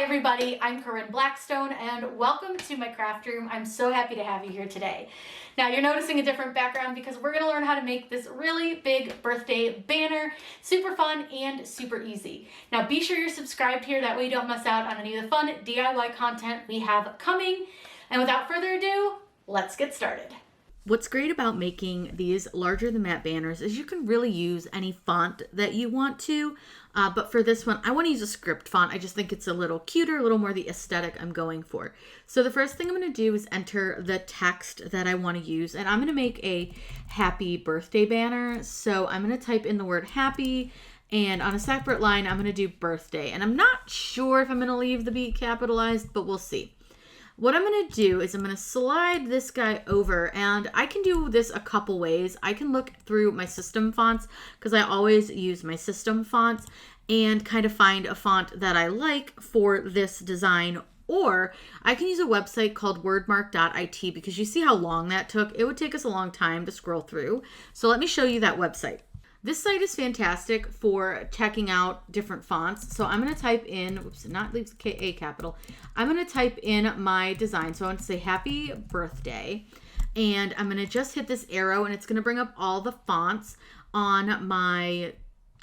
everybody, I'm Corinne Blackstone and welcome to my craft room. I'm so happy to have you here today. Now you're noticing a different background because we're going to learn how to make this really big birthday banner. Super fun and super easy. Now be sure you're subscribed here, that way you don't miss out on any of the fun DIY content we have coming. And without further ado, let's get started. What's great about making these larger than that banners is you can really use any font that you want to. But for this one, I want to use a script font. I just think it's a little cuter, a little more the aesthetic I'm going for. So the first thing I'm going to do is enter the text that I want to use. And I'm going to make a happy birthday banner. So I'm going to type in the word happy. And on a separate line, I'm going to do birthday. And I'm not sure if I'm going to leave the B capitalized, but we'll see. What I'm going to do is I'm going to slide this guy over, and I can do this a couple ways. I can look through my system fonts because I always use my system fonts and kind of find a font that I like for this design. Or I can use a website called Workmark.it because you see how long that took. It would take us a long time to scroll through. So let me show you that website. This site is fantastic for checking out different fonts. So I'm going to type in, oops, not leave A capital. I'm going to type in my design. So I want to say happy birthday. And I'm going to just hit this arrow and it's going to bring up all the fonts on my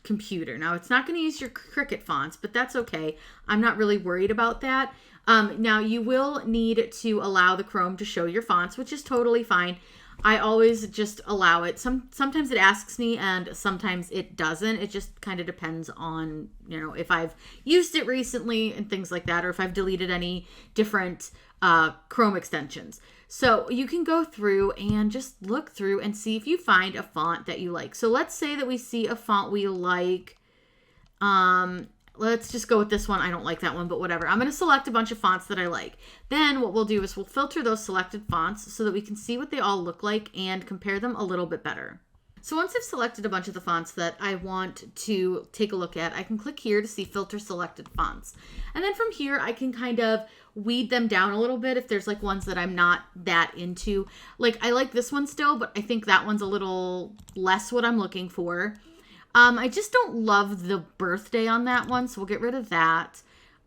computer. Now it's not going to use your Cricut fonts, but that's okay. I'm not really worried about that. Now you will need to allow the Chrome to show your fonts, which is totally fine. I always just allow it. Sometimes it asks me and sometimes it doesn't. It just kind of depends on, if I've used it recently and things like that, or if I've deleted any different Chrome extensions. So you can go through and just look through and see if you find a font that you like. So let's say that we see a font we like. Let's just go with this one. I don't like that one, but whatever. I'm going to select a bunch of fonts that I like. Then what we'll do is we'll filter those selected fonts so that we can see what they all look like and compare them a little bit better. So once I've selected a bunch of the fonts that I want to take a look at, I can click here to see filter selected fonts. And then from here, I can kind of weed them down a little bit if there's like ones that I'm not that into. Like I like this one still, but I think that one's a little less what I'm looking for. I just don't love the birthday on that one, so we'll get rid of that.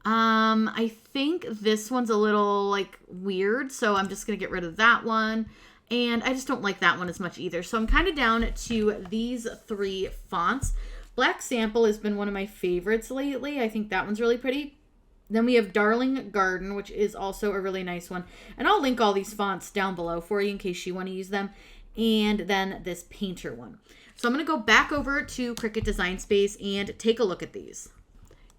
I think this one's a little weird, so I'm just going to get rid of that one. And I just don't like that one as much either. So I'm kind of down to these three fonts. Black Sample has been one of my favorites lately. I think that one's really pretty. Then we have Darling Garden, which is also a really nice one. And I'll link all these fonts down below for you in case you want to use them. And then this Painter one. So I'm going to go back over to Cricut Design Space and take a look at these.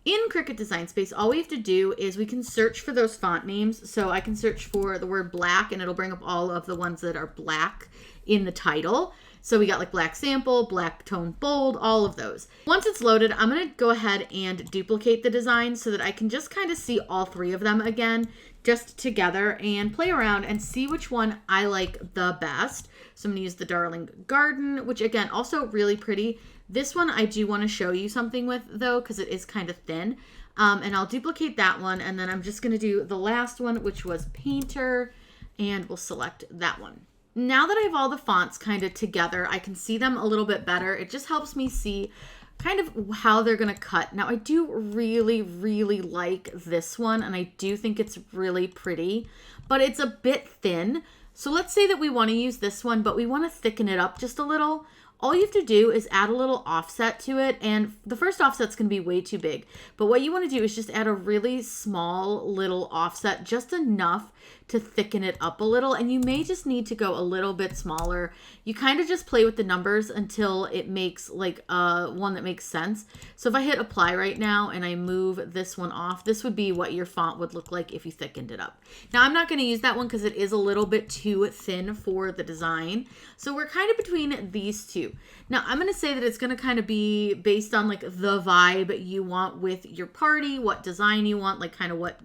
In Cricut Design Space, all we have to do is we can search for those font names. So I can search for the word black and it'll bring up all of the ones that are black in the title. So we got Black Sample, Black Tone Bold, all of those. Once it's loaded, I'm going to go ahead and duplicate the design so that I can just kind of see all three of them again, just together, and play around and see which one I like the best. So I'm going to use the Darling Garden, which again, also really pretty. This one I do want to show you something with though, because it is kind of thin. And I'll duplicate that one. And then I'm just going to do the last one, which was Painter, and we'll select that one. Now that I have all the fonts kind of together, I can see them a little bit better. It just helps me see kind of how they're going to cut. Now I do really, really like this one, and I do think it's really pretty, but it's a bit thin. So let's say that we want to use this one, but we want to thicken it up just a little. All you have to do is add a little offset to it, and the first offset's going to be way too big. But what you want to do is just add a really small little offset, just enough to thicken it up a little, and you may just need to go a little bit smaller. You kind of just play with the numbers until it makes one that makes sense. So if I hit apply right now and I move this one off, this would be what your font would look like if you thickened it up. Now I'm not going to use that one because it is a little bit too thin for the design. So we're kind of between these two. Now I'm going to say that it's going to kind of be based on the vibe you want with your party, what design you want, kind of what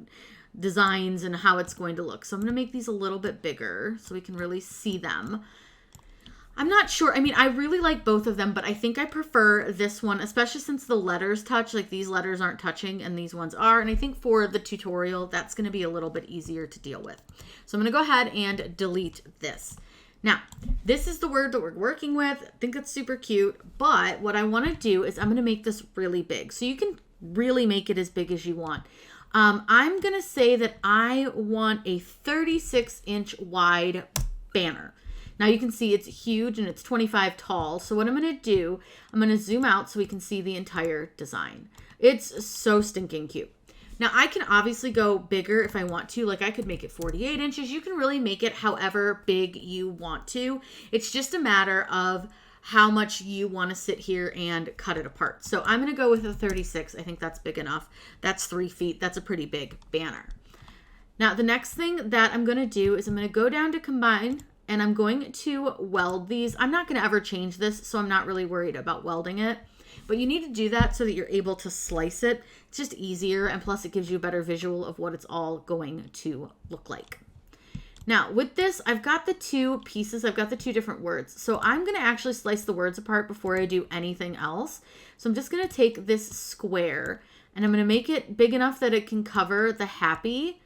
designs and how it's going to look. So I'm going to make these a little bit bigger so we can really see them. I'm not sure. I mean, I really like both of them, but I think I prefer this one, especially since the letters touch. These letters aren't touching and these ones are. And I think for the tutorial, that's going to be a little bit easier to deal with. So I'm going to go ahead and delete this. Now, this is the word that we're working with. I think it's super cute, but what I want to do is I'm going to make this really big. So you can really make it as big as you want. I'm going to say that I want a 36-inch wide banner. Now you can see it's huge and it's 25 tall. So what I'm going to do, I'm going to zoom out so we can see the entire design. It's so stinking cute. Now I can obviously go bigger if I want to, like I could make it 48 inches. You can really make it however big you want to. It's just a matter of how much you want to sit here and cut it apart. So I'm going to go with a 36. I think that's big enough. That's 3 feet. That's a pretty big banner. Now the next thing that I'm going to do is I'm going to go down to combine and I'm going to weld these. I'm not going to ever change this, so I'm not really worried about welding it. But you need to do that so that you're able to slice it. It's just easier, and plus it gives you a better visual of what it's all going to look like. Now with this, I've got the 2 pieces. I've got the 2 different words. So I'm going to actually slice the words apart before I do anything else. So I'm just going to take this square and I'm going to make it big enough that it can cover the happy.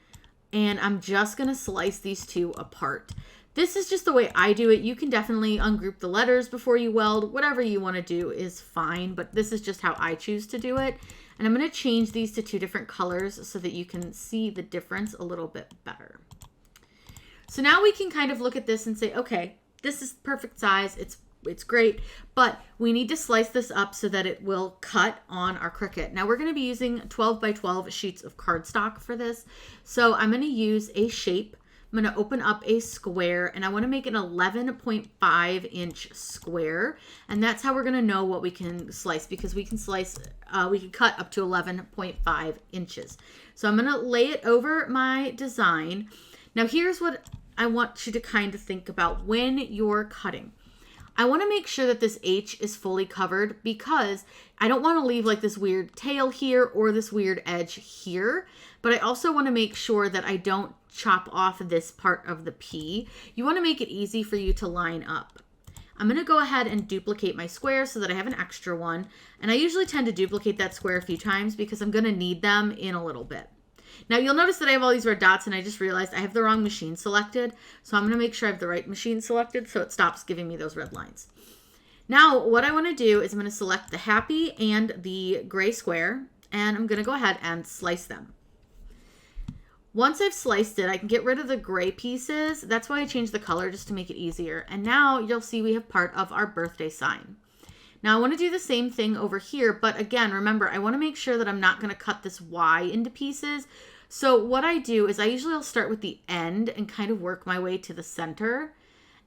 And I'm just going to slice these 2 apart. This is just the way I do it. You can definitely ungroup the letters before you weld. Whatever you want to do is fine, but this is just how I choose to do it. And I'm going to change these to 2 different colors so that you can see the difference a little bit better. So now we can kind of look at this and say, okay, this is perfect size. It's great, but we need to slice this up so that it will cut on our Cricut. Now we're going to be using 12 by 12 sheets of cardstock for this. So I'm going to use a shape. I'm going to open up a square and I want to make an 11.5 inch square. And that's how we're going to know what we can slice, because we can slice, we can cut up to 11.5 inches. So I'm going to lay it over my design. Now here's what I want you to kind of think about when you're cutting. I want to make sure that this H is fully covered because I don't want to leave like this weird tail here or this weird edge here, but I also want to make sure that I don't chop off this part of the P. You want to make it easy for you to line up. I'm going to go ahead and duplicate my square so that I have an extra one. And I usually tend to duplicate that square a few times because I'm going to need them in a little bit. Now you'll notice that I have all these red dots and I just realized I have the wrong machine selected. So I'm going to make sure I have the right machine selected so it stops giving me those red lines. Now what I want to do is I'm going to select the happy and the gray square and I'm going to go ahead and slice them. Once I've sliced it, I can get rid of the gray pieces. That's why I changed the color, just to make it easier. And now you'll see we have part of our birthday sign. Now I want to do the same thing over here, but again, remember, I want to make sure that I'm not going to cut this Y into pieces. So what I do is I usually will start with the end and kind of work my way to the center.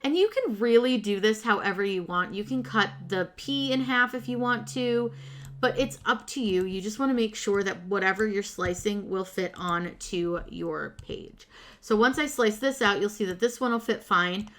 And you can really do this however you want. You can cut the P in half if you want to, but it's up to you. You just want to make sure that whatever you're slicing will fit onto your page. So once I slice this out, you'll see that this one will fit fine.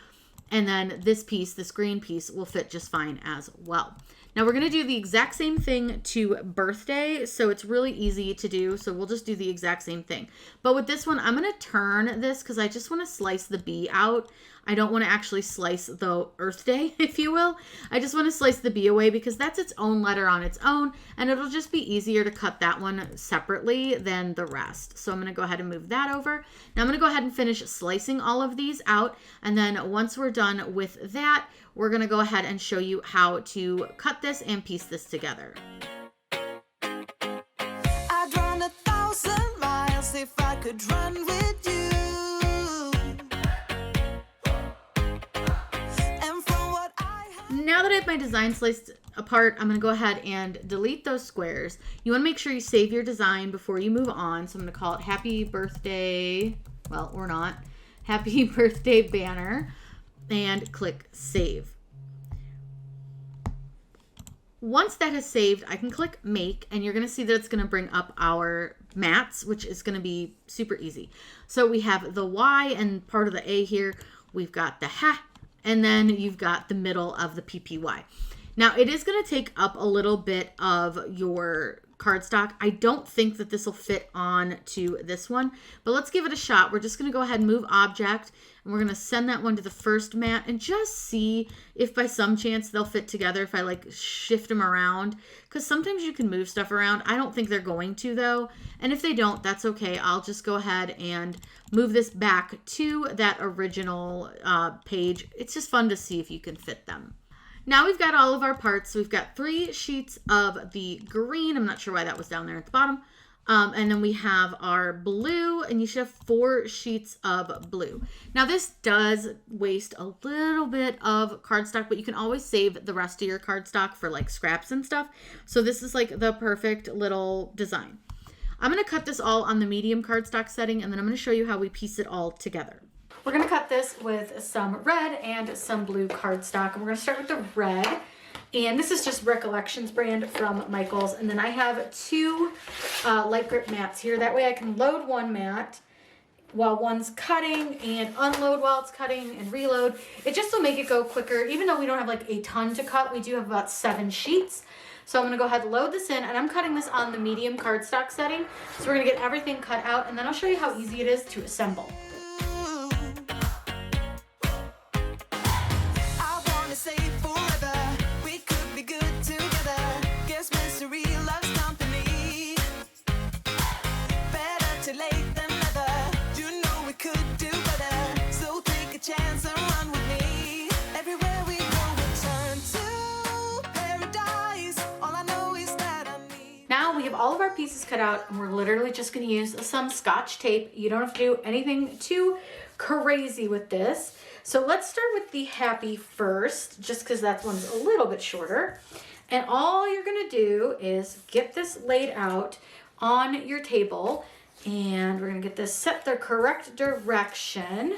And then this piece, this green piece, will fit just fine as well. Now we're going to do the exact same thing to birthday, so it's really easy to do. So we'll just do the exact same thing. But with this one, I'm going to turn this because I just want to slice the B out. I don't want to actually slice the Earth Day, if you will. I just want to slice the B away because that's its own letter on its own, and it'll just be easier to cut that one separately than the rest. So I'm going to go ahead and move that over. Now I'm going to go ahead and finish slicing all of these out, and then once we're done with that, we're going to go ahead and show you how to cut this and piece this together. I'd run 1,000 miles if I could run with you. Now that I have my design sliced apart, I'm going to go ahead and delete those squares. You want to make sure you save your design before you move on. So I'm going to call it Happy Birthday, well, or not, Happy Birthday Banner, and click Save. Once that is saved, I can click Make, and you're going to see that it's going to bring up our mats, which is going to be super easy. So we have the Y and part of the A here. We've got the Ha, and then you've got the middle of the PPY. Now it is going to take up a little bit of your cardstock. I don't think that this will fit on to this one, but let's give it a shot. We're just going to go ahead and move object, and we're going to send that one to the first mat and just see if by some chance they'll fit together if I like shift them around, because sometimes you can move stuff around. I don't think they're going to though, and if they don't, that's okay. I'll just go ahead and move this back to that original page. It's just fun to see if you can fit them. Now we've got all of our parts. So we've got 3 sheets of the green. I'm not sure why that was down there at the bottom. And then we have our blue, and you should have 4 sheets of blue. Now this does waste a little bit of cardstock, but you can always save the rest of your cardstock for like scraps and stuff. So this is like the perfect little design. I'm going to cut this all on the medium cardstock setting, and then I'm going to show you how we piece it all together. We're going to cut this with some red and some blue cardstock, and we're going to start with the red. And this is just Recollections brand from Michaels. And then I have 2 light grip mats here. That way I can load one mat while one's cutting and unload while it's cutting and reload. It just will make it go quicker. Even though we don't have like a ton to cut, we do have about 7 sheets. So I'm going to go ahead and load this in, and I'm cutting this on the medium cardstock setting. So we're going to get everything cut out, and then I'll show you how easy it is to assemble. Now we have all of our pieces cut out, and we're literally just going to use some Scotch tape. You don't have to do anything too crazy with this. So let's start with the happy first, just because that one's a little bit shorter. And all you're going to do is get this laid out on your table, and we're going to get this set the correct direction.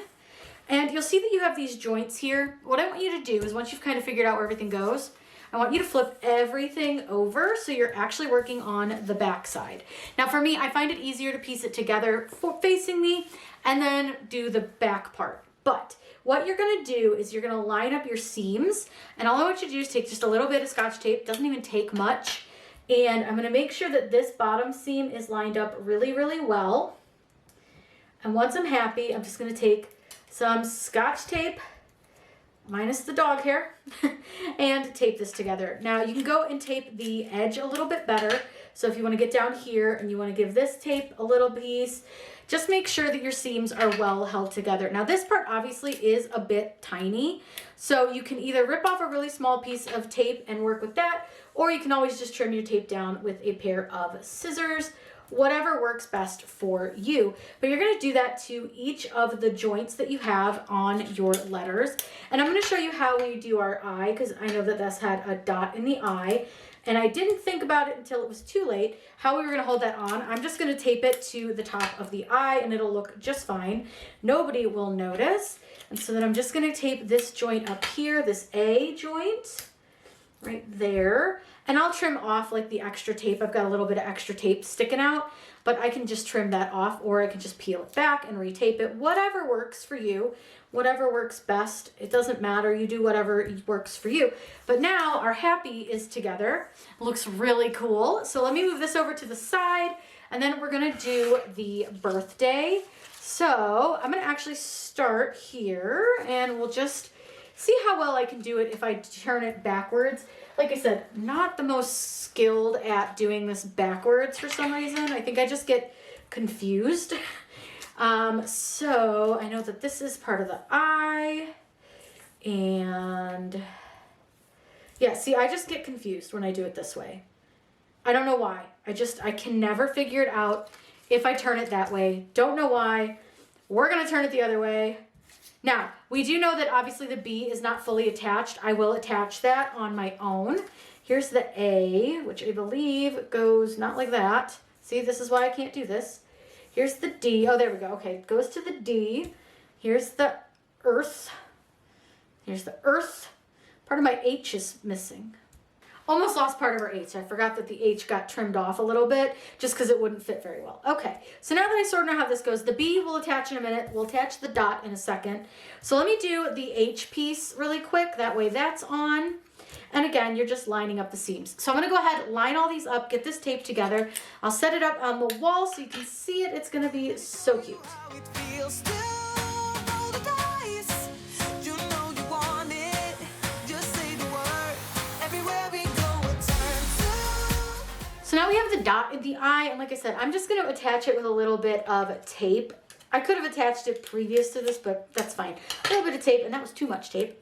And you'll see that you have these joints here. What I want you to do is, once you've kind of figured out where everything goes, I want you to flip everything over so you're actually working on the back side. Now for me, I find it easier to piece it together facing me and then do the back part. But what you're gonna do is you're gonna line up your seams, and all I want you to do is take just a little bit of Scotch tape, doesn't even take much, and I'm gonna make sure that this bottom seam is lined up really, really well. And once I'm happy, I'm just gonna take some Scotch tape, minus the dog hair, and tape this together. Now you can go and tape the edge a little bit better. So if you want to get down here and you want to give this tape a little piece, just make sure that your seams are well held together. Now this part obviously is a bit tiny, so you can either rip off a really small piece of tape and work with that, or you can always just trim your tape down with a pair of scissors. Whatever works best for you. But you're going to do that to each of the joints that you have on your letters. And I'm going to show you how we do our eye, because I know that this had a dot in the eye, and I didn't think about it until it was too late, how we were going to hold that on. I'm just going to tape it to the top of the eye, and it'll look just fine. Nobody will notice. And so then I'm just going to tape this joint up here, this A joint, right there. And I'll trim off like the extra tape. I've got a little bit of extra tape sticking out, but I can just trim that off, or I can just peel it back and retape it. Whatever works for you, whatever works best. It doesn't matter. You do whatever works for you. But now our happy is together. It looks really cool. So let me move this over to the side, and then we're gonna do the birthday. So I'm gonna actually start here, and we'll just see how well I can do it if I turn it backwards. Like I said, not the most skilled at doing this backwards for some reason. I think I just get confused. So I know that this is part of the eye, and yeah, see, I just get confused when I do it this way. I don't know why. I can never figure it out if I turn it that way. Don't know why. We're gonna turn it the other way. Now, we do know that obviously the B is not fully attached. I will attach that on my own. Here's the A, which I believe goes not like that. See, this is why I can't do this. Here's the D. Oh, there we go. Okay, it goes to the D. Here's the earth. Here's the earth. Part of my H is missing. Almost lost part of our H. I forgot that the H got trimmed off a little bit just because it wouldn't fit very well. Okay, so now that I sort of know how this goes, the B will attach in a minute. We'll attach the dot in a second. So let me do the H piece really quick. That way that's on. And again, you're just lining up the seams. So I'm going to go ahead, line all these up, get this tape together. I'll set it up on the wall so you can see it. It's going to be so cute. So now we have the dot in the eye, and like I said, I'm just going to attach it with a little bit of tape. I could have attached it previous to this, but that's fine. A little bit of tape, and that was too much tape.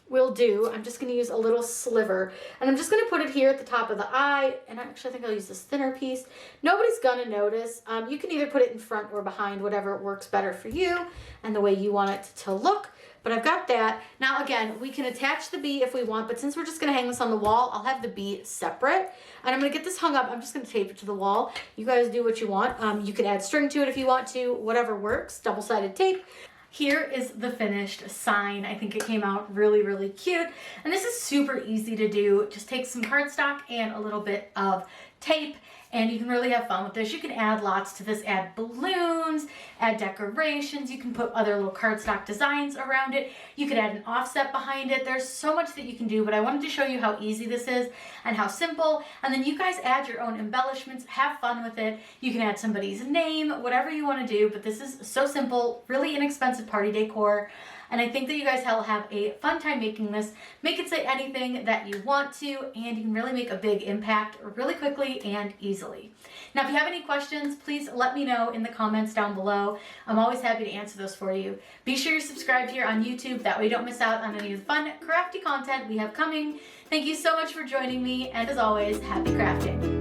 will do, I'm just going to use a little sliver, and I'm just going to put it here at the top of the eye, and actually I think I'll use this thinner piece. Nobody's going to notice. You can either put it in front or behind, whatever works better for you and the way you want it to look. But I've got that. Now again, we can attach the bee if we want, but since we're just gonna hang this on the wall, I'll have the bee separate. And I'm gonna get this hung up. I'm just gonna tape it to the wall. You guys do what you want. You can add string to it if you want to, whatever works, double-sided tape. Here is the finished sign. I think it came out really, really cute. And this is super easy to do. Just take some cardstock and a little bit of tape, and you can really have fun with this. You can add lots to this, add balloons, add decorations. You can put other little cardstock designs around it. You could add an offset behind it. There's so much that you can do, but I wanted to show you how easy this is and how simple. And then you guys add your own embellishments, have fun with it. You can add somebody's name, whatever you want to do, but this is so simple, really inexpensive party decor. And I think that you guys will have a fun time making this. Make it say anything that you want to, and you can really make a big impact really quickly and easily. Now, if you have any questions, please let me know in the comments down below. I'm always happy to answer those for you. Be sure you're subscribed here on YouTube. That way you don't miss out on any of the fun, crafty content we have coming. Thank you so much for joining me, and as always, happy crafting.